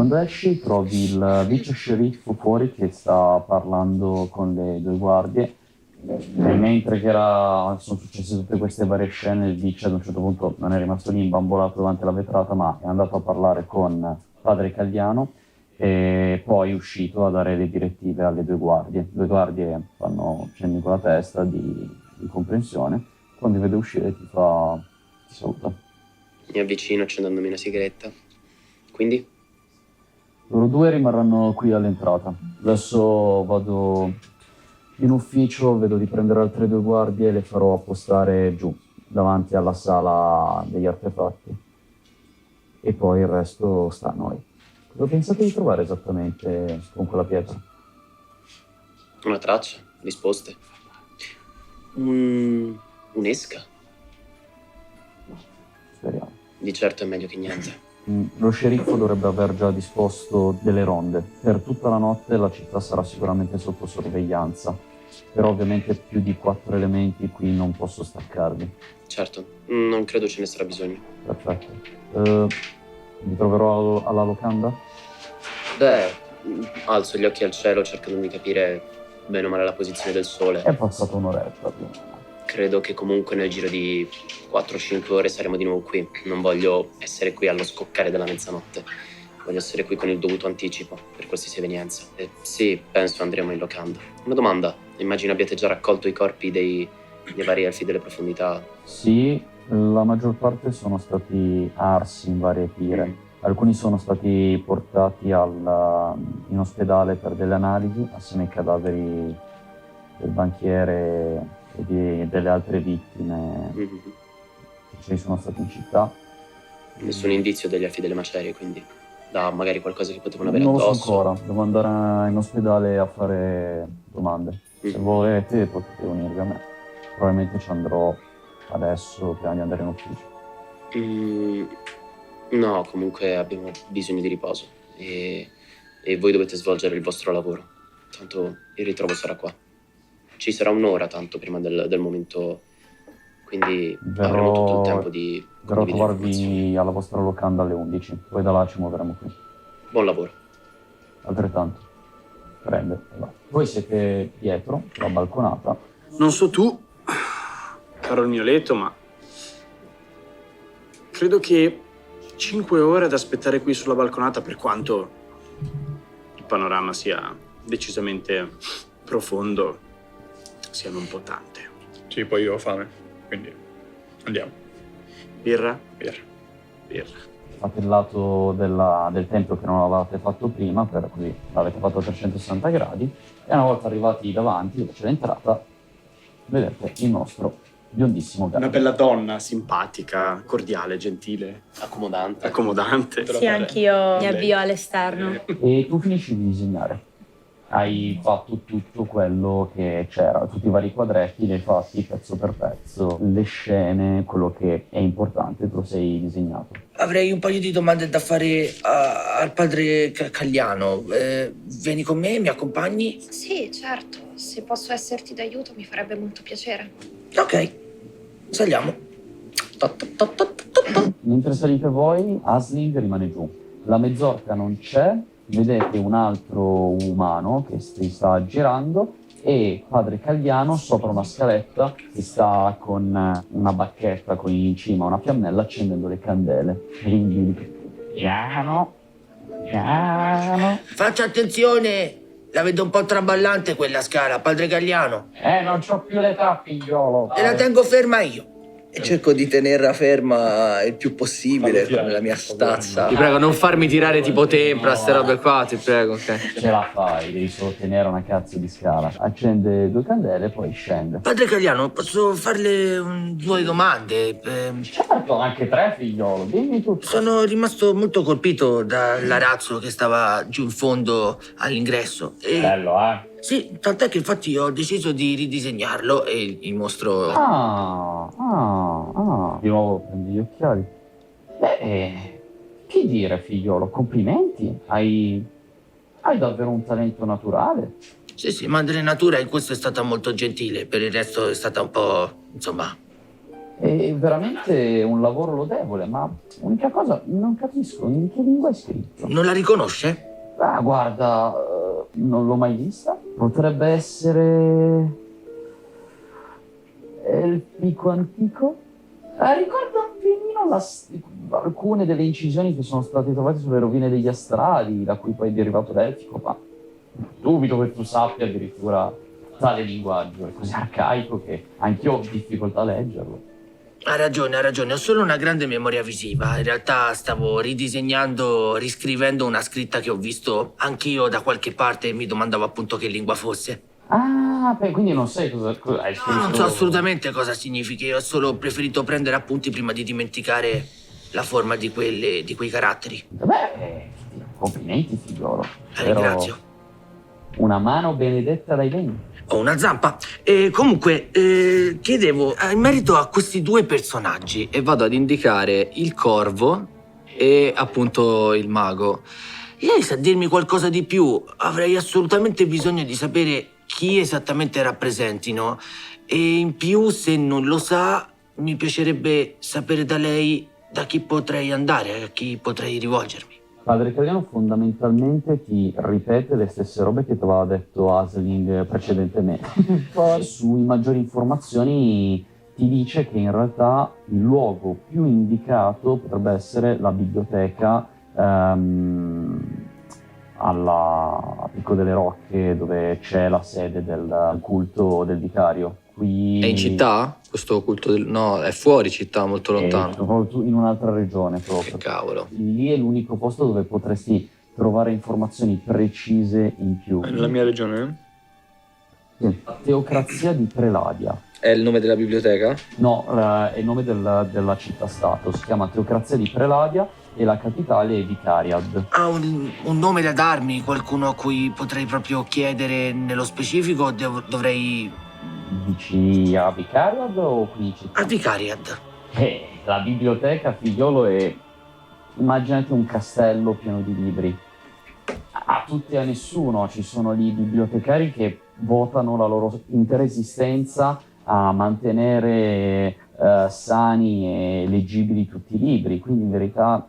Quando esci trovi il vice sceriffo fuori che sta parlando con le due guardie. E mentre sono successe tutte queste varie scene, il vice ad un certo punto non è rimasto lì imbambolato davanti alla vetrata, ma è andato a parlare con padre Cagliano e poi è uscito a dare le direttive alle due guardie. Le due guardie fanno cenni con la testa di comprensione. Quando ti vede uscire ti saluta. Mi avvicino accendendomi una sigaretta. Quindi? Loro due rimarranno qui all'entrata. Adesso vado in ufficio, vedo di prendere altre due guardie e le farò appostare giù, davanti alla sala degli artefatti. E poi il resto sta a noi. Cosa pensate di trovare esattamente con quella pietra? Una traccia, risposte. Un'esca. Speriamo. Di certo è meglio che niente. Lo sceriffo dovrebbe aver già disposto delle ronde. Per tutta la notte la città sarà sicuramente sotto sorveglianza. Però ovviamente più di 4 elementi qui non posso staccarvi. Certo, non credo ce ne sarà bisogno. Perfetto. Vi troverò alla locanda? Beh, alzo gli occhi al cielo cercando di capire bene o male la posizione del sole. È passata un'oretta più o meno. Credo che comunque nel giro di 4-5 ore saremo di nuovo qui. Non voglio essere qui allo scoccare della mezzanotte. Voglio essere qui con il dovuto anticipo per qualsiasi evenienza. E sì, penso andremo in locanda. Una domanda. Immagino abbiate già raccolto i corpi dei vari elfi delle profondità. Sì, la maggior parte sono stati arsi in varie pire. Alcuni sono stati portati in ospedale per delle analisi assieme ai cadaveri del banchiere e delle altre vittime che ci sono state in città. Nessun indizio degli elfi delle macerie, quindi da magari qualcosa che potevano avere non addosso. Non lo so ancora, devo andare in ospedale a fare domande. Se volete potete unirvi a me. Probabilmente ci andrò adesso prima di andare in ufficio. No, comunque abbiamo bisogno di riposo e voi dovete svolgere il vostro lavoro. Tanto il ritrovo sarà qua. Ci sarà un'ora tanto prima del momento, quindi avremo tutto il tempo di verrò a trovarvi alla vostra locanda alle 11, poi da là ci muoveremo qui. Buon lavoro. Altrettanto. Prende. Voi siete dietro, la balconata. Non so tu, caro il mio letto, ma credo che 5 ore ad aspettare qui sulla balconata, per quanto il panorama sia decisamente profondo, siano un po' tante. Sì, poi io ho fame, quindi andiamo. Birra? Birra. Fate il lato del tempio che non avevate fatto prima, per cui l'avete fatto a 360 gradi, e una volta arrivati davanti, dove c'è l'entrata, vedete il nostro biondissimo gatto. Una bella donna, simpatica, cordiale, gentile. Accomodante. Sì, anch'io mi avvio all'esterno. E tu finisci di disegnare. Hai fatto tutto quello che c'era, tutti i vari quadretti, li hai fatti pezzo per pezzo, le scene, quello che è importante, te lo sei disegnato. Avrei un paio di domande da fare al padre Cagliano. Vieni con me, mi accompagni? Sì, certo. Se posso esserti d'aiuto mi farebbe molto piacere. Ok, saliamo. Mentre salite voi, Asling rimane giù. La mezzorca non c'è, vedete un altro umano che si sta girando e padre Cagliano sopra una scaletta che sta con una bacchetta con in cima una fiammella accendendo le candele. Piano. Faccia attenzione, la vedo un po' traballante quella scala, padre Cagliano. Non c'ho più l'età, figliolo. E la tengo ferma io. E cerco di tenerla ferma il più possibile con la mia stazza. Ti prego, non farmi tirare tipo tempra, ste robe qua, ti prego, ok? Ce la fai, devi solo tenere una cazzo di scala. Accende 2 candele e poi scende. Padre Cagliano, posso farle 2 domande? Certo, anche 3, figliolo, dimmi tutto. Sono rimasto molto colpito dall'arazzo che stava giù in fondo all'ingresso. Bello, Sì, tant'è che infatti ho deciso di ridisegnarlo e gli mostro... Di nuovo prendi gli occhiali. Che dire, figliolo, complimenti. Hai davvero un talento naturale. Sì, Madre Natura in questo è stata molto gentile, per il resto è stata un po', insomma, È veramente un lavoro lodevole, ma unica cosa, non capisco in che lingua è scritto. Non la riconosce? Ah, guarda, non l'ho mai vista. Potrebbe essere elfico antico? Ricorda un pianino alcune delle incisioni che sono state trovate sulle rovine degli Astrali, da cui poi è derivato l'elfico, ma dubito che tu sappia addirittura tale linguaggio. È così arcaico che anch'io ho difficoltà a leggerlo. Ha ragione, ho solo una grande memoria visiva. In realtà stavo riscrivendo una scritta che ho visto anch'io da qualche parte e mi domandavo appunto che lingua fosse. Ah, beh, quindi non sai cosa hai scritto. No, non so assolutamente cosa significhi, ho solo preferito prendere appunti prima di dimenticare la forma di quei caratteri. Beh, complimenti, figliolo. Ringrazio. Una mano benedetta dai venti. Ho una zampa. E comunque, chiedevo in merito a questi due personaggi. E vado ad indicare il corvo e appunto il mago. Lei sa dirmi qualcosa di più? Avrei assolutamente bisogno di sapere chi esattamente rappresentino. E in più, se non lo sa, mi piacerebbe sapere da lei da chi potrei andare, a chi potrei rivolgermi. Padre Cagliano fondamentalmente ti ripete le stesse robe che ti aveva detto Asling precedentemente. Poi sui maggiori informazioni ti dice che in realtà il luogo più indicato potrebbe essere la biblioteca a Picco delle Rocche, dove c'è la sede del culto del vicario. Qui... È in città? Questo culto No, è fuori città, molto lontano. Proprio in un'altra regione proprio. Che cavolo. Lì è l'unico posto dove potresti trovare informazioni precise in più. È nella mia regione? Sì. La Teocrazia di Preladia. È il nome della biblioteca? No, è il nome della città-stato. Si chiama Teocrazia di Preladia e la capitale è Vicariad. Ha un nome da darmi? Qualcuno a cui potrei proprio chiedere nello specifico o dovrei... Dici a Vicariad o qui in città? A Vicariad. La biblioteca, figliolo, è... Immaginate un castello pieno di libri. A tutti e a nessuno. Ci sono lì bibliotecari che votano la loro intera esistenza a mantenere sani e leggibili tutti i libri. Quindi in verità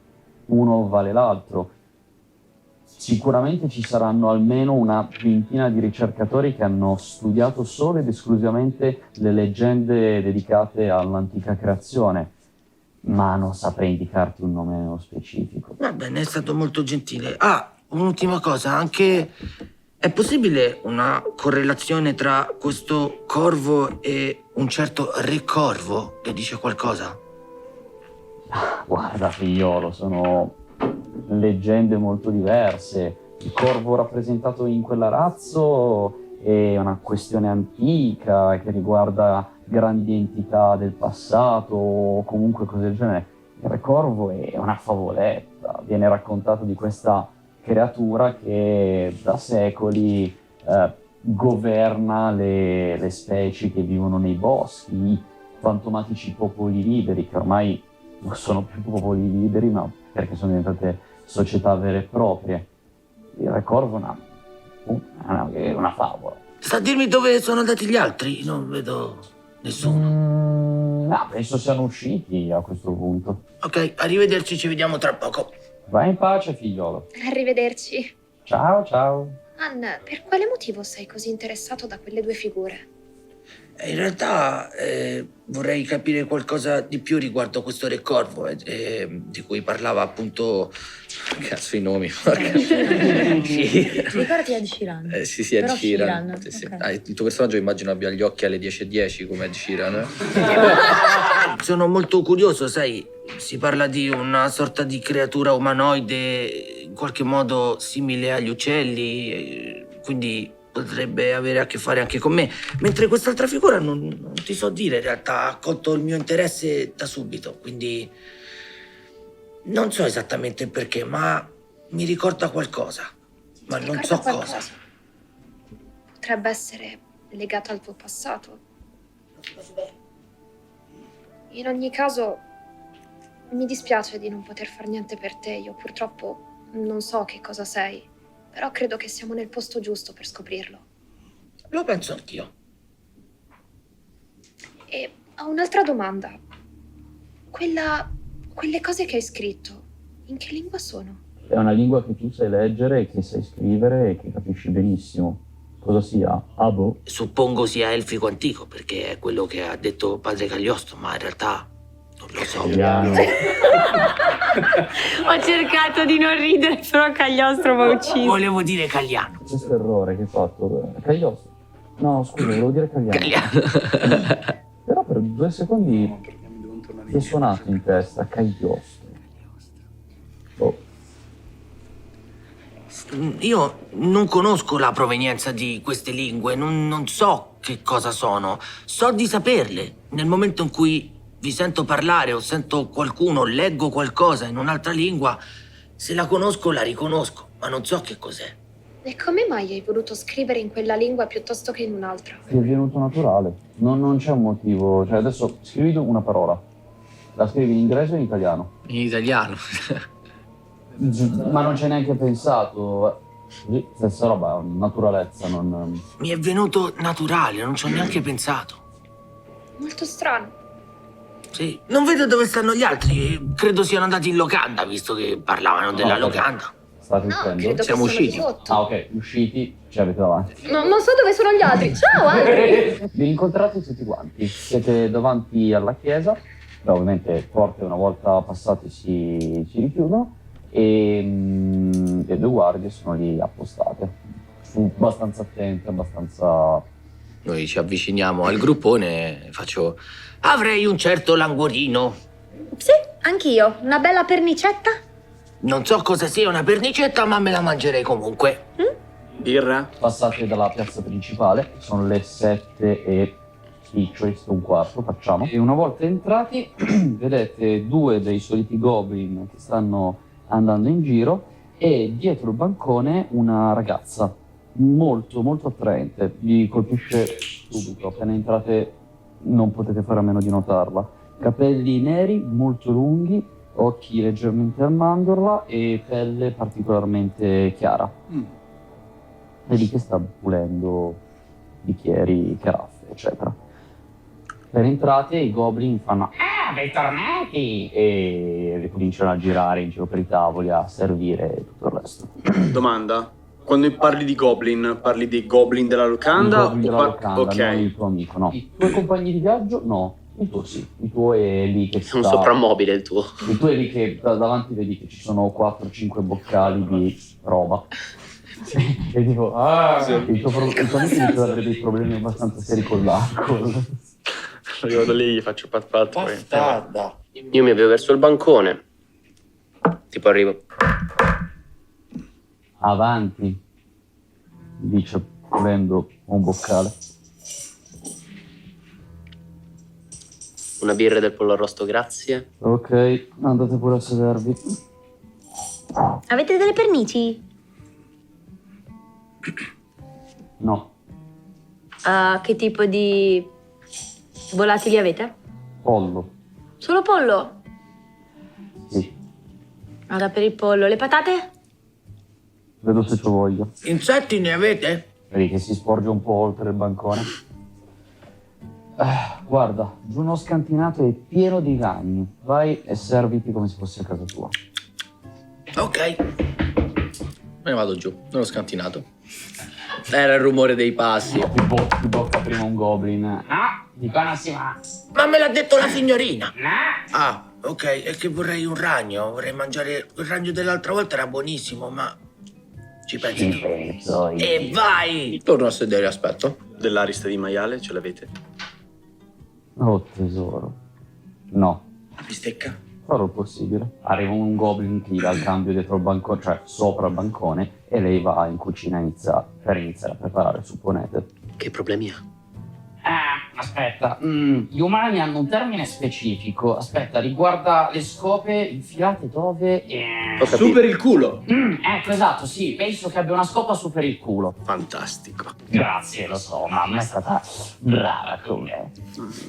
uno vale l'altro. Sicuramente ci saranno almeno una ventina di ricercatori che hanno studiato solo ed esclusivamente le leggende dedicate all'antica creazione, ma non saprei indicarti un nome nello specifico. Va bene, è stato molto gentile. Ah, un'ultima cosa, anche... È possibile una correlazione tra questo corvo e un certo re corvo che dice qualcosa? Guarda, figliolo, sono leggende molto diverse. Il corvo rappresentato in quell'arazzo è una questione antica che riguarda grandi entità del passato o comunque cose del genere. Il re corvo è una favoletta, viene raccontato di questa creatura che da secoli governa le specie che vivono nei boschi, i fantomatici popoli liberi, che ormai non sono più popoli liberi, ma perché sono diventate società vere e proprie. Il re corvo è una favola. Sa dirmi dove sono andati gli altri? Non vedo nessuno. No, penso siano usciti a questo punto. Ok, arrivederci, ci vediamo tra poco. Vai in pace, figliolo. Arrivederci. Ciao, ciao. Anna, per quale motivo sei così interessato da quelle due figure? In realtà vorrei capire qualcosa di più riguardo questo re corvo di cui parlava appunto... Cazzo i nomi. Ricordati Ed Sheeran. Sì, Ed Però Sheeran. Sheeran, Sì, sì. ok. Il tuo personaggio immagino abbia gli occhi alle 10:10 come Ed Sheeran. Sono molto curioso, sai, si parla di una sorta di creatura umanoide in qualche modo simile agli uccelli, quindi potrebbe avere a che fare anche con me. Mentre quest'altra figura non ti so dire, in realtà ha colto il mio interesse da subito, quindi non so esattamente il perché, ma mi ricorda qualcosa, ma non so cosa. Potrebbe essere legato al tuo passato. In ogni caso, mi dispiace di non poter far niente per te. Io purtroppo non so che cosa sei, però credo che siamo nel posto giusto per scoprirlo. Lo penso anch'io. E ho un'altra domanda. Quelle cose che hai scritto, in che lingua sono? È una lingua che tu sai leggere, che sai scrivere e che capisci benissimo. Cosa sia? Ah, boh. Suppongo sia elfico antico, perché è quello che ha detto padre Cagliostro, ma in realtà non lo so. Italiano. Ho cercato di non ridere, però Cagliostro mi ha ucciso. Volevo dire Cagliano. Questo errore che hai fatto. Cagliostro. No, scusa, volevo dire Cagliano. Cagliano. Però per 2 secondi ti è suonato in testa Cagliostro. Oh. Io non conosco la provenienza di queste lingue, non so che cosa sono. So di saperle. Nel momento in cui vi sento parlare o sento qualcuno, leggo qualcosa in un'altra lingua, se la conosco la riconosco, ma non so che cos'è. E come mai hai voluto scrivere in quella lingua piuttosto che in un'altra? Ti è venuto naturale. Non c'è un motivo. Cioè, adesso scrivi una parola. La scrivi in inglese o in italiano? In italiano. Ma non ci hai neanche pensato. Così, stessa roba, naturalezza, non... Mi è venuto naturale, non ci ho neanche pensato. Molto strano. Sì. Non vedo dove stanno gli altri. Credo siano andati in locanda, visto che parlavano della locanda. State No, dicendo? credo Siamo che sono usciti. di sotto. Ah, ok, usciti, ci avete davanti. Non so dove sono gli altri. Ciao, Andri! Vi incontrate tutti quanti. Siete davanti alla chiesa. Beh, ovviamente porte una volta passate si richiudono e le 2 guardie sono lì appostate. Sono abbastanza attente, abbastanza... Noi ci avviciniamo al gruppone e faccio... Avrei un certo languorino. Sì, anch'io. Una bella pernicetta? Non so cosa sia una pernicetta, ma me la mangerei comunque. Birra? Passate dalla piazza principale, sono le 7 e spiccioli, un quarto, facciamo. E una volta entrati vedete 2 dei soliti goblin che stanno andando in giro e dietro il bancone una ragazza molto molto attraente. Vi colpisce subito, appena entrate non potete fare a meno di notarla. Capelli neri, molto lunghi, occhi leggermente al mandorla e pelle particolarmente chiara. È lì che sta pulendo bicchieri, caraffe, eccetera. Per entrate i goblin fanno bentornati e cominciano a girare in giro per i tavoli, a servire e tutto il resto. Domanda. Quando parli di goblin, parli dei goblin della locanda? I goblin della locanda, Ok. non il tuo amico, no. I tuoi compagni di viaggio, no. Il tuo sì. Il tuo è lì che È un sta... soprammobile il tuo. Il tuo è lì che davanti vedi che ci sono 4-5 boccali di roba. E tipo, il tuo amico dice che avrebbe dei problemi abbastanza seri con l'alcol. Arrivo da lì, gli faccio pat pat. poi- Bastarda. Io mi avvio verso il bancone. Tipo arrivo. Avanti, dice prendo un boccale. Una birra del pollo arrosto, grazie. Ok, andate pure a sedervi. Avete delle pernici? No, Che tipo di volatili avete? pollo. Solo pollo? Sì, Vada per il pollo. Le patate? vedo se c'ho voglia. Insetti ne avete? Vedi che si sporge un po' oltre il bancone. Guarda, giù uno scantinato è pieno di ragni. Vai e serviti come se fosse a casa tua. Ok. Me ne vado giù, nello scantinato. Era il rumore dei passi. Ti bocca prima un goblin. No, di qua non si va. Ma me l'ha detto la signorina. Ah, ok, è che vorrei un ragno. Vorrei mangiare... Il ragno dell'altra volta era buonissimo, ma... Ci pensi tu. penso io. E vai! Torno a sedere, aspetto. Dell'arista di maiale ce l'avete? Oh tesoro. No, La bistecca? farò il possibile. Arriva un goblin che gli dà il cambio dietro il bancone, cioè sopra il bancone, e lei va in cucina per iniziare a preparare, supponete. Che problemi ha? Aspetta, gli umani hanno un termine specifico. Aspetta, riguarda le scope infilate dove? Ho capito. Su per il culo! Ecco, esatto, sì, penso che abbia una scopa su per il culo. Fantastico. Grazie, lo so, mamma è stata brava con me.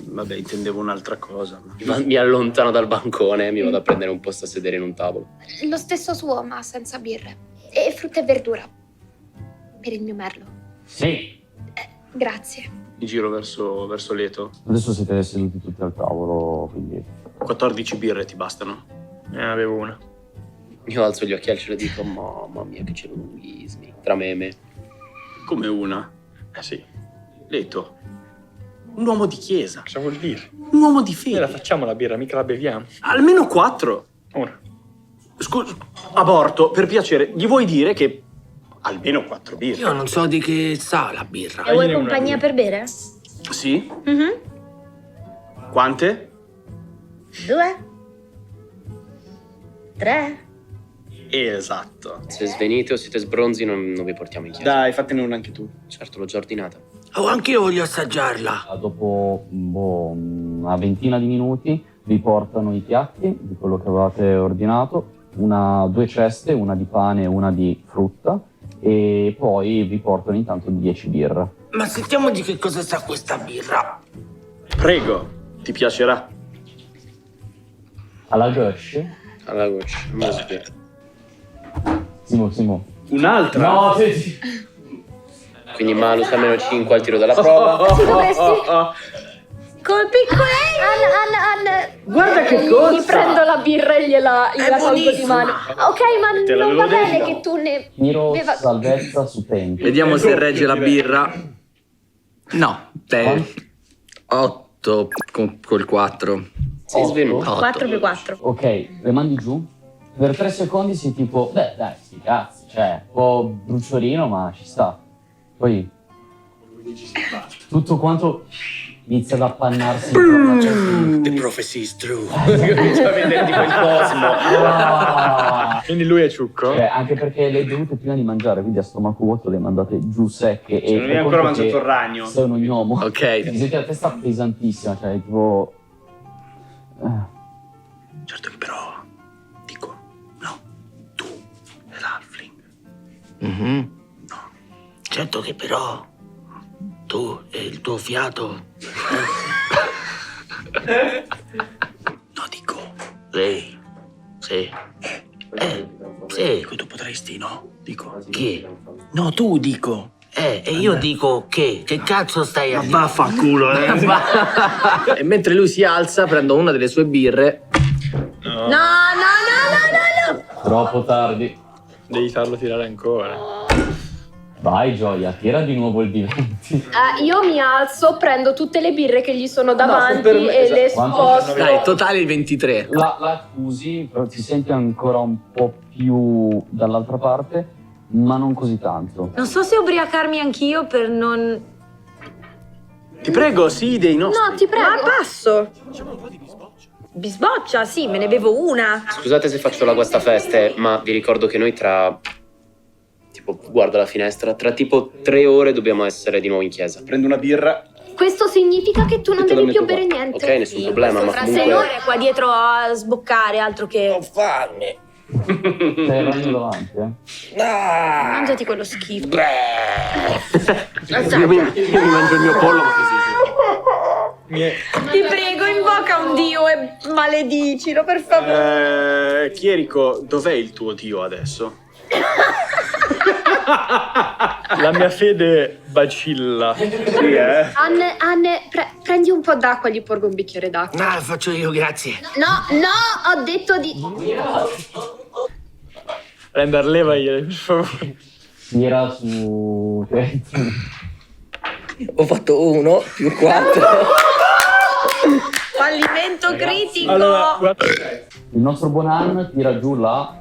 Vabbè, intendevo un'altra cosa. Ma... Mi allontano dal bancone e mi vado a prendere un posto a sedere in un tavolo. Lo stesso suo, ma senza birre. E frutta e verdura. Per il mio merlo. Sì. Grazie. Mi giro verso Leto. Adesso siete seduti tutti al tavolo, quindi 14 birre ti bastano? Ne avevo una. Io alzo gli occhi al cielo e dico, mamma mia che cielo lunghissimi. Tra me e me. Come una? Sì. Leto. Un uomo di chiesa. Cosa vuol dire? Un uomo di Noi la fede. facciamo la birra, mica la beviamo. Almeno 4. Una. Scusa, aborto, per piacere, gli vuoi dire che almeno 4 birre? Io non so di che sa la birra. E vuoi Fagliene una compagnia lui. per bere? Sì? Mhm. Quante? 2? 3? Esatto. Se svenite o siete sbronzi non vi portiamo in chiesa. Dai, fatene una anche tu. Certo, l'ho già ordinata. Oh, anche io voglio assaggiarla. Dopo una ventina di minuti vi portano i piatti di quello che avevate ordinato, due ceste, una di pane e una di frutta, e poi vi portano intanto 10 birre. Ma sentiamo di che cosa sa questa birra. Prego, ti piacerà. Alla Gush? Alla goccia, non me lo spiego. Simo. Un'altra? No, sì. Quindi malus almeno 5 al tiro della prova. Se dovessi... Col piccoletto! Anna, Guarda che Gli costa! prendo la birra e gliela tolgo di buonissima. mano. Ok, ma Te non l'avevo va bene detto. che tu ne... Tiro beva- salvezza su tempo. Vediamo se regge la birra. No, 8 col 4. Sei svenuto. 4 più 4. Ok, le mandi giù. Per 3 secondi sei tipo, beh dai, sti cazzi, cioè, un po' bruciorino ma ci sta. Poi tutto quanto inizia ad appannarsi intorno a te. The prophecy is true. Comincia a vedere tipo il cosmo. Ah! Quindi lui è ciucco? Cioè, anche perché le bevute prima di mangiare, quindi a stomaco vuoto le mandate giù secche. Cioè, non hai ancora mangiato il ragno. Sei uno gnomo. Ok. Vi senti la testa pesantissima, cioè tipo... Certo che però, dico, no, tu e l'Halfling. Mhm. Certo che però tu e il tuo fiato. No, dico, Sì. Sì. Sì. dico, tu potresti, no? Dico. Chi? No, tu dico. E io dico che cazzo stai a dire? Vaffanculo, E mentre lui si alza, prendo una delle sue birre. No! Troppo tardi. Devi farlo tirare ancora. Vai Gioia, tira di nuovo il D20. Io mi alzo, prendo tutte le birre che gli sono davanti per me- e le Quanto? sposto. Dai, totale il 23. La accusi, però ti senti ancora un po' più dall'altra parte, ma non così tanto. Non so se ubriacarmi anch'io per non... Ti prego, sì, dei nostri. No, ti prego. Ma passo! Bisboccia, sì, me ne bevo una. Scusate se faccio la guastafeste, ma vi ricordo che noi tra... Tipo, guarda la finestra, tra tipo 3 ore dobbiamo essere di nuovo in chiesa. Prendo una birra. Questo significa che tu non E te la devi più metto bere qua. niente. Ok, nessun problema, ma Fra comunque... 6 ore qua dietro a sboccare, altro che... Ho fame. Sei il ragno davanti, Ah. Mangiati quello schifo. Io mi mangio il mio pollo, ma così. Ti prego, invoca un dio e maledicilo, per favore. Chierico, dov'è il tuo dio adesso? La mia fede vacilla. Sì, Anne, prendi un po' d'acqua, gli porgo un bicchiere d'acqua. No, faccio io, grazie. No, ho detto di... Render, levagliele, per favore. tira su... Ho fatto 1 più 4. Fallimento critico. Allora, guarda. Il nostro buon Ann tira giù la...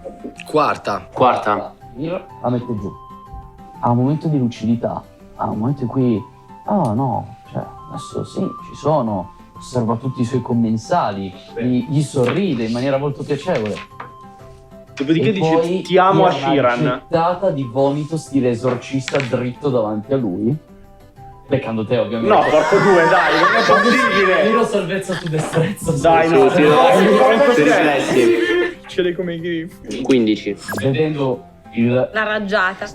Quarta. Quarta. La mette giù. Ha un momento di lucidità, ha un momento in cui, no, cioè, adesso sì, ci sono, osserva tutti i suoi commensali, gli sorride in maniera molto piacevole. Dopodiché E poi dici ti amo a tira una Shiran. gettata di vomito stile esorcista dritto davanti a lui, beccando te ovviamente. No, porco due, dai, non è possibile. Tiro salvezza su destrezza. Dai, no, Sì, porco sì, tre. riflessi. Succede come i griffi. 15. Vedendo La raggiata.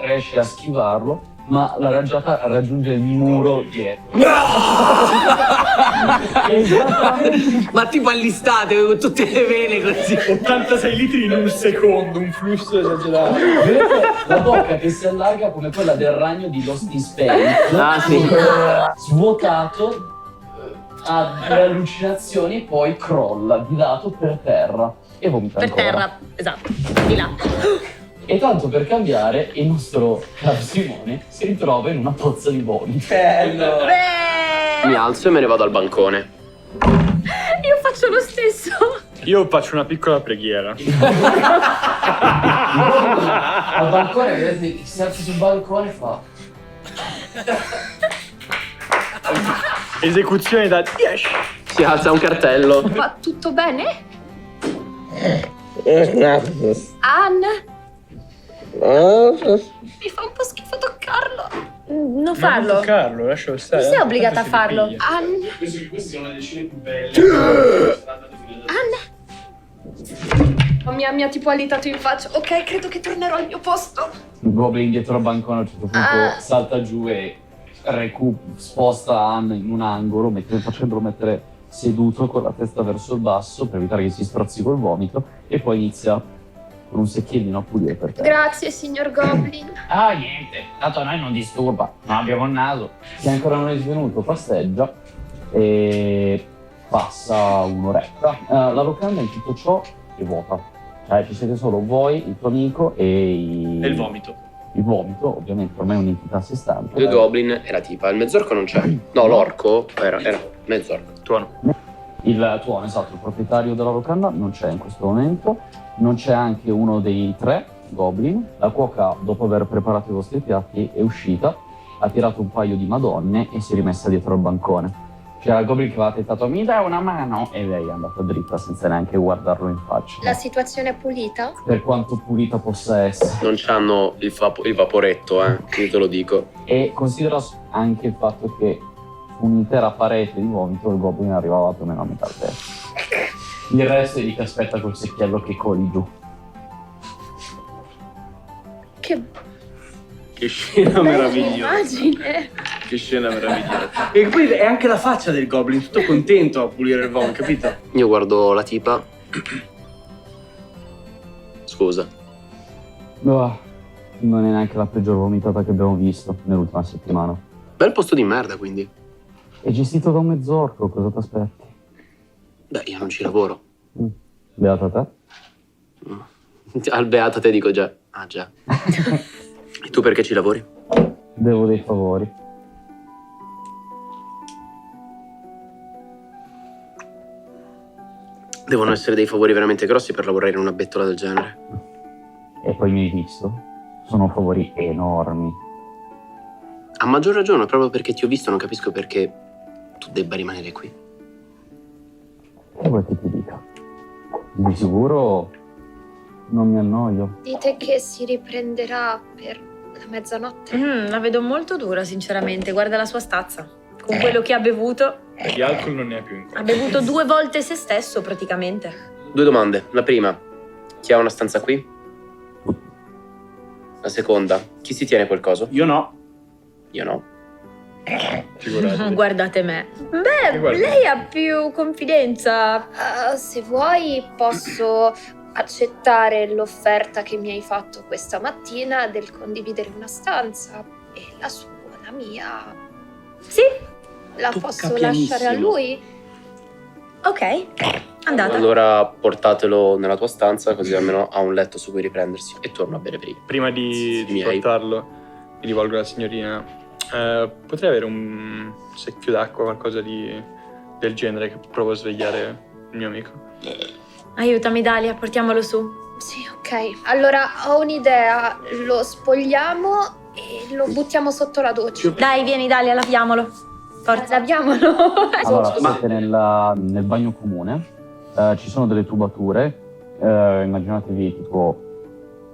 riesce a schivarlo, ma la raggiata raggiunge il muro dietro. Ma tipo all'istate, con tutte le vene così. 86 litri in un secondo, un flusso esagerato. Vedete la bocca che si allarga come quella del ragno di Lost in Space. Ah, sì. Svuotato, ha delle allucinazioni e poi crolla di lato per terra e vomita Per ancora. terra, esatto, di là. E tanto per cambiare, il nostro caro Simone si ritrova in una pozza di vomito. Bello! Beh, Mi alzo e me ne vado al bancone. io faccio lo stesso. Io faccio una piccola preghiera. Al balcone, vedete, si alza sul balcone e fa... Esecuzione da 10. Si alza un cartello. Va tutto bene? Anne? Mi fa un po' schifo toccarlo. Non farlo. Non toccarlo, lascialo stare. Non sei obbligata a farlo. Anne? Queste sono le decine più belle. Mi ha tipo allitato in faccia. Ok, credo che tornerò al mio posto. Il goblin dietro al bancone a un certo punto salta giù e sposta Anne in un angolo, facendolo mettere seduto con la testa verso il basso per evitare che si spruzzi col vomito, e poi inizia con un secchiellino a pulire per terra. Grazie, signor Goblin. Ah, niente, tanto a noi non disturba, non abbiamo il naso. Che ancora non è svenuto, passeggia e passa un'oretta. La locanda in tutto ciò è vuota. Cioè ci siete solo voi, il tuo amico e il vomito. Il vomito, ovviamente, ormai è un'entità a sé stante. Due goblin e la tipa. Il mezzorco non c'è. No, l'orco era mezzorco. Tuono. Il tuono, esatto, il proprietario della locanda non c'è in questo momento. Non c'è anche uno dei tre goblin. La cuoca, dopo aver preparato i vostri piatti, è uscita, ha tirato un paio di madonne e si è rimessa dietro al bancone. C'era il goblin che aveva tentato "mi dai una mano?" e lei è andata dritta senza neanche guardarlo in faccia. La situazione è pulita? Per quanto pulita possa essere. Non c'hanno il vaporetto, io te lo dico. E considera anche il fatto che su un'intera parete di vomito il goblin arrivava più o meno a metà testa. Il resto è di che aspetta col secchiello che coli giù. Che scena meravigliosa. Immagine. Che scena meravigliosa. E poi è anche la faccia del goblin, tutto contento a pulire il vomito, capito? Io guardo la tipa. Scusa. Non è neanche la peggior vomitata che abbiamo visto nell'ultima settimana. Bel posto di merda, quindi. È gestito da un mezzorco, cosa ti aspetti? Beh, io non ci lavoro. Beata te? Al beata te dico già. Ah, già. E tu perché ci lavori? Devo dei favori. Devono essere dei favori veramente grossi per lavorare in una bettola del genere. E poi mi hai visto? Sono favori enormi. A maggior ragione, proprio perché ti ho visto non capisco perché tu debba rimanere qui. Che vuoi che ti dica? Di sicuro non mi annoio. Dite che si riprenderà per la mezzanotte? La vedo molto dura, sinceramente. Guarda la sua stazza. Con quello che ha bevuto. E di alcol non ne ha più in Ha bevuto 2 volte se stesso, praticamente. 2 domande. La prima, chi ha una stanza qui? La seconda, chi si tiene quel coso? Io no. Io no. Figurati. Guardate me. Beh, Guarda. lei ha più confidenza. Se vuoi posso accettare l'offerta che mi hai fatto questa mattina del condividere una stanza e la sua, la mia, Sì, la Tocca posso lasciare a pianissimo. lui? ok. Andata. Allora portatelo nella tua stanza così almeno ha un letto su cui riprendersi e torno a bere prima. Prima di Miei. portarlo, mi rivolgo alla signorina. Potrei avere un secchio d'acqua, qualcosa del genere, che provo a svegliare il mio amico? Aiutami, Dalia, portiamolo su. Sì, ok. Allora ho un'idea, lo spogliamo e lo buttiamo sotto la doccia. Dai, vieni, Dalia, laviamolo. Forza. Laviamolo. Allora, Ma- siete nel bagno comune, ci sono delle tubature, immaginatevi tipo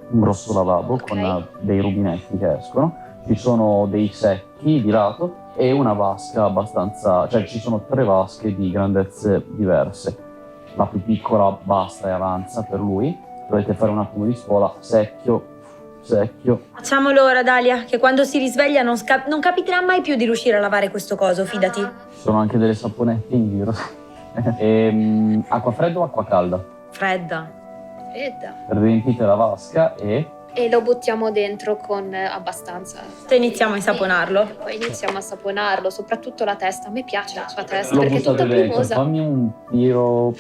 un grosso lavabo Ok. con dei rubinetti che escono, ci sono dei secchi di lato e una vasca abbastanza, cioè ci sono 3 vasche di grandezze diverse. La più piccola basta e avanza per lui, dovete fare un attimo di spola, secchio. Facciamolo ora, Dalia, che quando si risveglia non capiterà mai più di riuscire a lavare questo coso, fidati. Ci sono anche delle saponette in giro. Acqua fredda o acqua calda? Fredda. Fredda. Riempite la vasca e e lo buttiamo dentro con abbastanza. Poi iniziamo a insaponarlo. Poi iniziamo a saponarlo, soprattutto la testa. A me piace la sua testa L'ho perché è buttato tutta dentro. plumosa. Fammi un tiro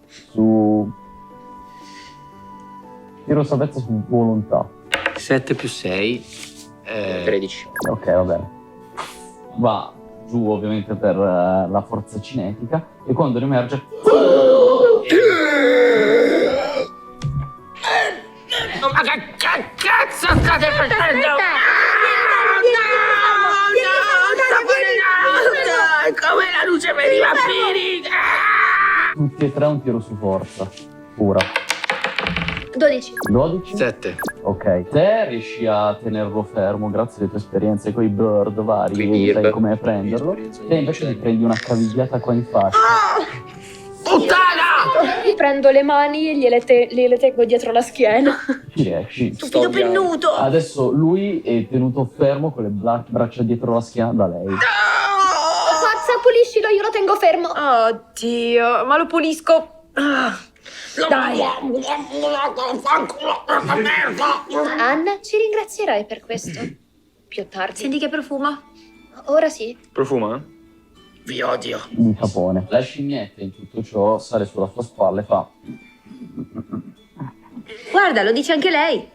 su... Tiro salvezza su volontà. 7 più 6. 13. Ok, va bene. Va giù ovviamente per la forza cinetica e quando riemerge... Ma che cazzo state facendo? Come la luce per i vampiri! Tutti e tre un tiro su forza. Pura. 12. 12? 7. Ok. Te riesci a tenerlo fermo grazie alle tue esperienze con i bird vari, Quindi sai Irb. come prenderlo. Te invece ti prendi una cavigliata qua in faccia. Puttana! Gli prendo le mani e gliele tengo dietro la schiena. Ci riesci. Stupido pennuto! Adesso lui è tenuto fermo con le braccia dietro la schiena da lei. Forza, puliscilo, io lo tengo fermo. Oddio, ma lo pulisco. Ah, dai. Anna, ci ringrazierai per questo. Più tardi. Senti che profumo? Ora sì. Profuma? Vi odio. Di sapone. La scimmietta in tutto ciò sale sulla sua spalla e fa... Guarda, lo dice anche lei.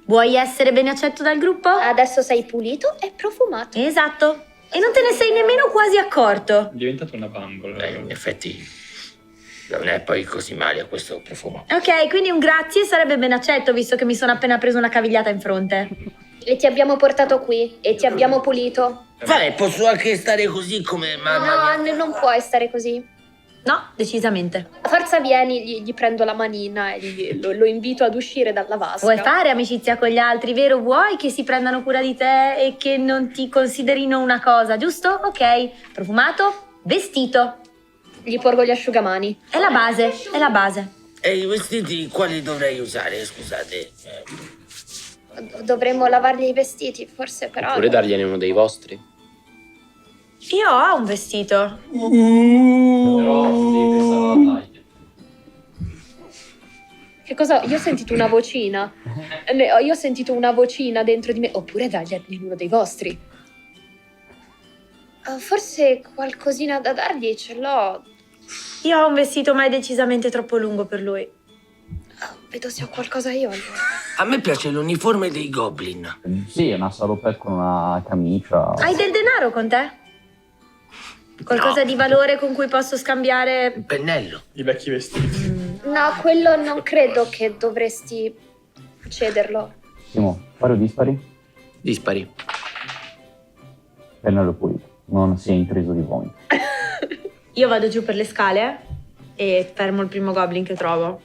Vuoi essere bene accetto dal gruppo? Adesso sei pulito e profumato. Esatto. E non te ne sei nemmeno quasi accorto. È diventata una bambola. In effetti non è poi così male questo profumo. Ok, quindi un grazie sarebbe ben accetto, visto che mi sono appena preso una cavigliata in fronte. E ti abbiamo portato qui e ti abbiamo pulito. Vai, posso anche stare così come mamma No, mia. Anna, non puoi stare così. No, decisamente. Forza vieni, gli prendo la manina e lo invito ad uscire dalla vasca. Vuoi fare amicizia con gli altri, vero? Vuoi che si prendano cura di te e che non ti considerino una cosa, giusto? Ok. Profumato, vestito. Gli porgo gli asciugamani. È la base, è la base. E i vestiti quali dovrei usare, scusate? Dovremmo lavargli i vestiti, forse però... Oppure dargliene uno dei vostri. Io ho un vestito. Però devi pensare alla taglia. Che cosa? Io ho sentito una vocina. Io ho sentito una vocina dentro di me. Oppure dargli uno dei vostri. Forse qualcosina da dargli ce l'ho. Io ho un vestito ma è decisamente troppo lungo per lui. Vedo se ho qualcosa io allora. A me piace l'uniforme dei Goblin. Sì, è una salopette con una camicia. Hai del denaro con te? Qualcosa No. di valore con cui posso scambiare? Un pennello. I vecchi vestiti. No, quello non credo che dovresti cederlo. Simo, pari o dispari? Dispari. Pennello pulito. Non si è intriso di vomito. Io vado giù per le scale e fermo il primo goblin che trovo.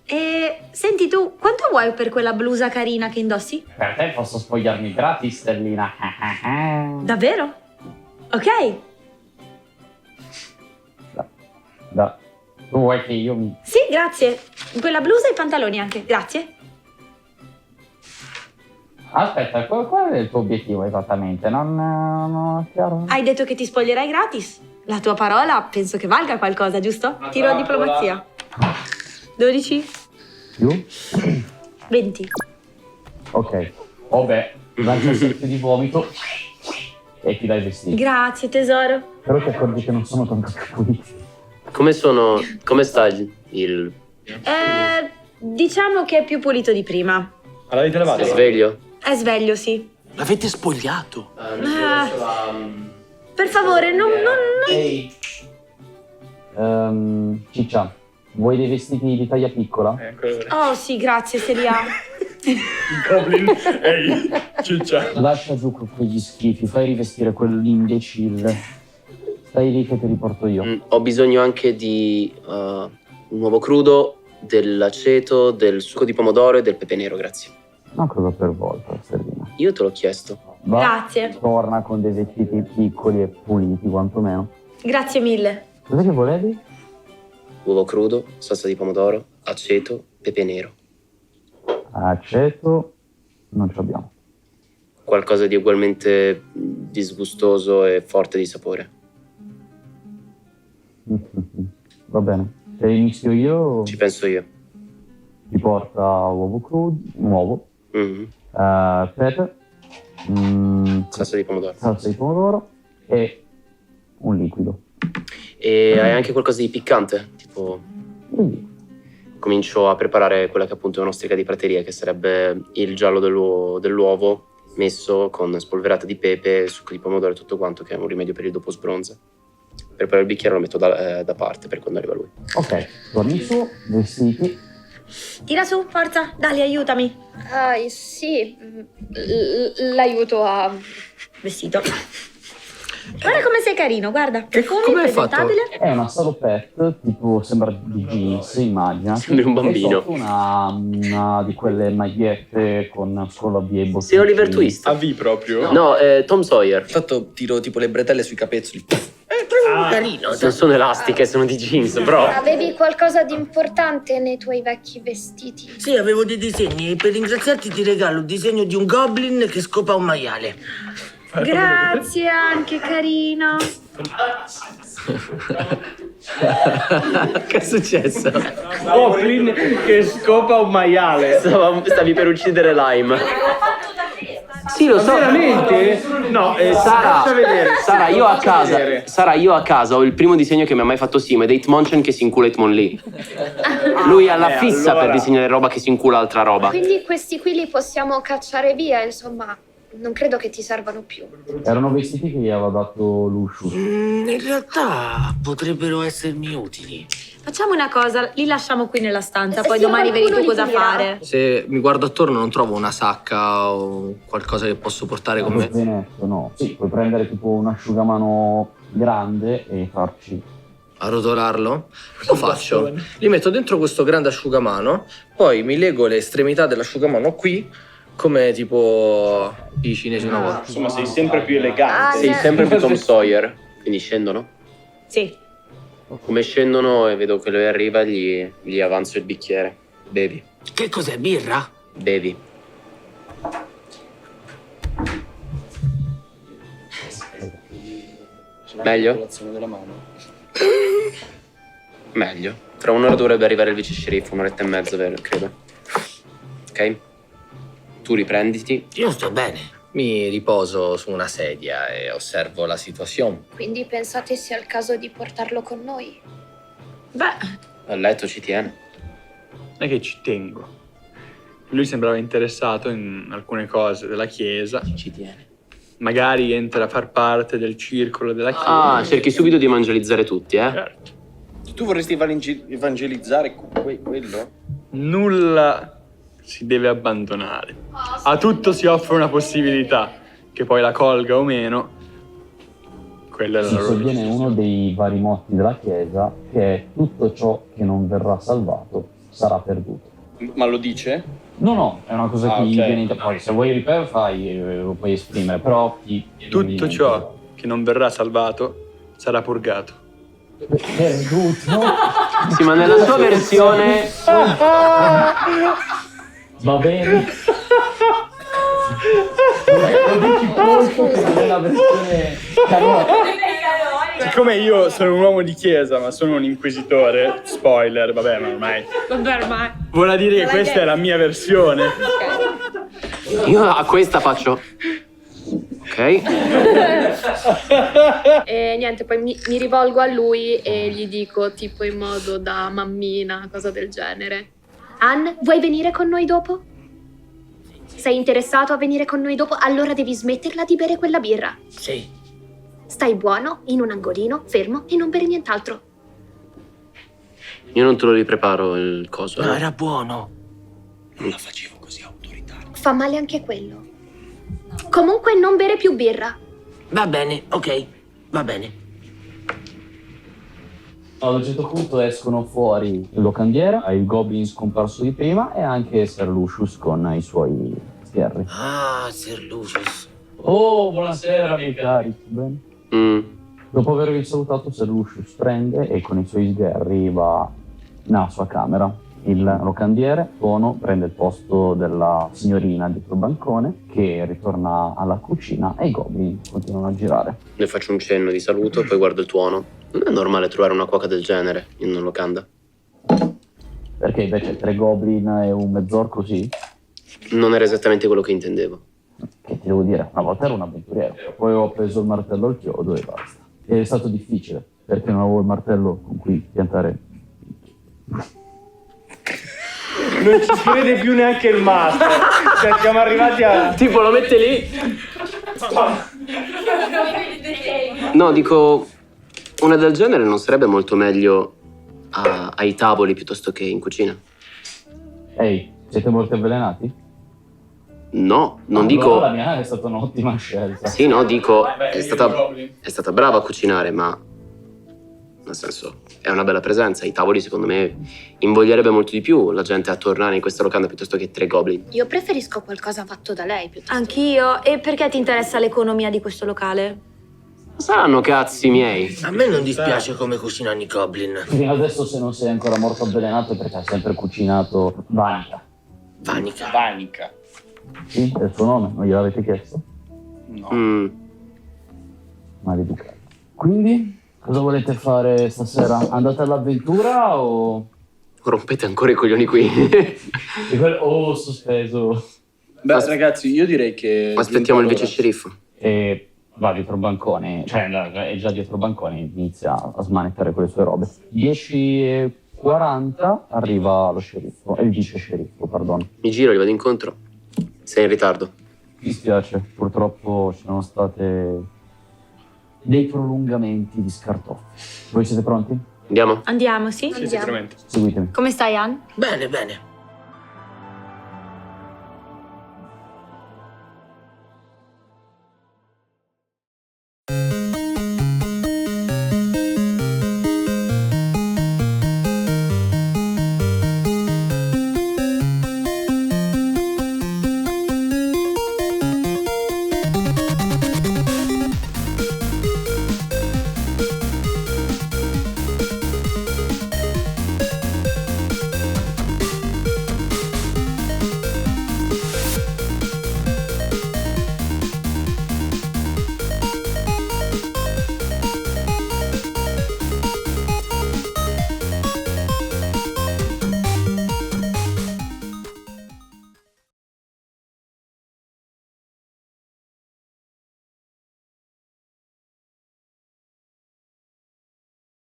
E senti tu, quanto vuoi per quella blusa carina che indossi? Per te posso spogliarmi gratis, stellina. Davvero? Ok. Da. Tu vuoi che io mi... Sì, grazie. Quella blusa e i pantaloni anche, grazie. Aspetta, qual è il tuo obiettivo esattamente? Non è chiaro? Hai detto che ti spoglierai gratis. La tua parola penso che valga qualcosa, giusto? Tiro a diplomazia. 12, Più? 20. Ok. Vabbè, lancia il secchio di vomito e ti dai i vestiti. Grazie tesoro. Però ti accorgi che non sono tanto più puliti. Come sta il... Diciamo che è più pulito di prima. Ma l'avete lavato? Sei sveglio? È sveglio, sì. L'avete spogliato? Per favore, non... Ehi. Ciccia, vuoi dei vestiti di taglia piccola? Ancora vero. Oh sì, grazie, se li ha. Il goblin. Ehi, ciccia. Lascia giù quegli schifi, fai rivestire quell'imbecille. Stai lì che ti riporto io. Ho bisogno anche di un uovo crudo, dell'aceto, del succo di pomodoro e del pepe nero, grazie. Una cosa per volta, Stellina. Io te l'ho chiesto. Va, Grazie. torna con dei vestiti piccoli e puliti, quantomeno. Grazie mille. Cos'è che volevi? Uovo crudo, salsa di pomodoro, aceto, pepe nero. Aceto, non ce l'abbiamo. Qualcosa di ugualmente disgustoso e forte di sapore. Va bene. Te li inizio io? Ci penso io. ti porta uovo crudo, uovo, pepe, Salsa di pomodoro. salsa di pomodoro e un liquido. E hai anche qualcosa di piccante? Tipo, comincio a preparare quella che appunto è un'ostrica di prateria, che sarebbe il giallo dell'uovo messo con spolverata di pepe, succo di pomodoro e tutto quanto, che è un rimedio per il dopo sbronza. Preparo il bicchiere, lo metto da parte per quando arriva lui. Ok, torni su, vestiti. Tira su, forza, Dali, aiutami. Sì, l'aiuto a... Vestito. Guarda come sei carino, guarda. come hai fatto? presentabile. È una salopette, tipo sembra di jeans, immagina. Sembri un bambino. E sotto una di quelle magliette con solo avvie e bottiglie. Sei Oliver Twist. A V proprio? No, Tom Sawyer. Intanto tiro tipo le bretelle sui capezzoli. Carino. Non sono elastiche, sono di jeans, bro. Avevi qualcosa di importante nei tuoi vecchi vestiti? Sì, avevo dei disegni e per ringraziarti ti regalo il disegno di un goblin che scopa un maiale. Grazie, anche carino. Che è successo? Goblin che scopa un maiale. Stavi per uccidere Lime. Sì, lo so. Veramente? No, faccia vedere. Sara, io a casa ho il primo disegno che mi ha mai fatto Sim ed è Hitmonchan che si incula Hitmonlee. Lui ha la fissa allora. per disegnare roba che si incula altra roba. Quindi questi qui li possiamo cacciare via, insomma, non credo che ti servano più. Erano vestiti che gli aveva dato Lucius. In realtà potrebbero essermi utili. Facciamo una cosa, li lasciamo qui nella stanza, poi Sì, domani vedi qualcuno tu li cosa pulirà. fare. Se mi guardo attorno non trovo una sacca o qualcosa che posso portare con me. Zainetto, no. Sì, puoi prendere tipo un asciugamano grande e farci. Arrotolarlo? Lo faccio. Li metto dentro questo grande asciugamano, poi mi lego le estremità dell'asciugamano qui, come tipo i cinesi una volta. Insomma, sei sempre più elegante. Sei sempre più Tom Sawyer. Quindi scendono? Sì. Come scendono e vedo che lui arriva, gli avanzo il bicchiere. Bevi, Che cos'è, birra? bevi. Meglio? Meglio. Tra un'ora dovrebbe arrivare il vice sceriffo, un'oretta e mezza, credo. Ok? Tu riprenditi. Io sto bene. Mi riposo su una sedia e osservo la situazione. Quindi pensate sia il caso di portarlo con noi? Beh, A letto ci tiene. Non è che ci tengo. Lui sembrava interessato in alcune cose della chiesa. Ci tiene. Magari entra a far parte del circolo della chiesa. Ah, cerchi subito di evangelizzare tutti, eh? Certo. Tu vorresti evangelizzare quello? Nulla si deve abbandonare. A tutto si offre una possibilità, che poi la colga o meno. Quella è la Si loro sovviene decisione. uno dei vari motti della Chiesa, che è tutto ciò che non verrà salvato sarà perduto. Ma lo dice? No, è una cosa che Ah, gli ok. viene poi se vuoi ripetere lo puoi esprimere, però Tutto ciò che non verrà salvato sarà purgato. perduto. Sì, ma nella sua versione... Va bene. Lo dici molto che non è la versione canone. Siccome io sono un uomo di chiesa, ma sono un inquisitore, spoiler, vabbè, ma ormai. vabbè, ormai. Vuol dire che questa è la mia versione. Io a questa faccio... Ok? E niente, poi mi rivolgo a lui e gli dico tipo in modo da mammina, cosa del genere. Ann, vuoi venire con noi dopo? Sei interessato a venire con noi dopo? Allora devi smetterla di bere quella birra. Sì. Stai buono, in un angolino, fermo e non bere nient'altro. Io non te lo ripreparo il coso. No, era buono. Non la facevo così autoritaria. Fa male anche quello. Comunque non bere più birra. Va bene, ok. Va bene. Ad un certo punto escono fuori il locandiera, il goblin scomparso di prima e anche Sir Lucius con i suoi sgherri. Ah, Sir Lucius. Oh, buonasera, miei cari. Bene. Dopo avervi salutato, Sir Lucius prende e con i suoi sgherri va nella sua camera. Il locandiere, Tono, prende il posto della signorina dietro il bancone, che ritorna alla cucina e i goblin continuano a girare. Le faccio un cenno di saluto, poi guardo il tuono. Non è normale trovare una cuoca del genere in un locanda. Perché invece 3 goblin e un mezzorco sì? Non era esattamente quello che intendevo. Che ti devo dire, una volta ero un avventuriero, poi ho preso il martello al chiodo e basta. E è stato difficile, perché non avevo il martello con cui piantare. Non ci crede più neanche il master. Cioè, siamo arrivati a... Tipo, lo mette lì? No, dico, una del genere non sarebbe molto meglio ai tavoli piuttosto che in cucina? Ehi, siete molto avvelenati? No, non Allora, dico... la mia è stata un'ottima scelta. Sì, no, dico, è stata brava a cucinare, ma... Nel senso, è una bella presenza. I tavoli, secondo me, invoglierebbe molto di più la gente a tornare in questa locanda piuttosto che 3 goblin. Io preferisco qualcosa fatto da lei piuttosto. Anch'io. E perché ti interessa l'economia di questo locale? Saranno cazzi miei. A me non dispiace come cucinano i goblin. Fino adesso, se non sei ancora morto avvelenato, è perché hai sempre cucinato Vanica. Vanica. Vanica. Sì, è il suo nome, non gliel'avete chiesto? Mm. Maleducato. Quindi, cosa volete fare stasera? Andate all'avventura o... Rompete ancora i coglioni qui. Oh, sospeso. Beh, ragazzi, io direi che... Aspettiamo il vice sceriffo. E va dietro bancone, cioè è già dietro bancone, inizia a smanettare con le sue robe. 10:40 arriva lo sceriffo, il vice sceriffo, perdono. Mi giro, gli vado incontro. Sei in ritardo. Mi spiace, purtroppo ci sono state dei prolungamenti di scartoffi. Voi siete pronti? Andiamo? Andiamo, sì? Andiamo. Sicuramente. Seguitemi. Come stai, Ann? Bene, bene.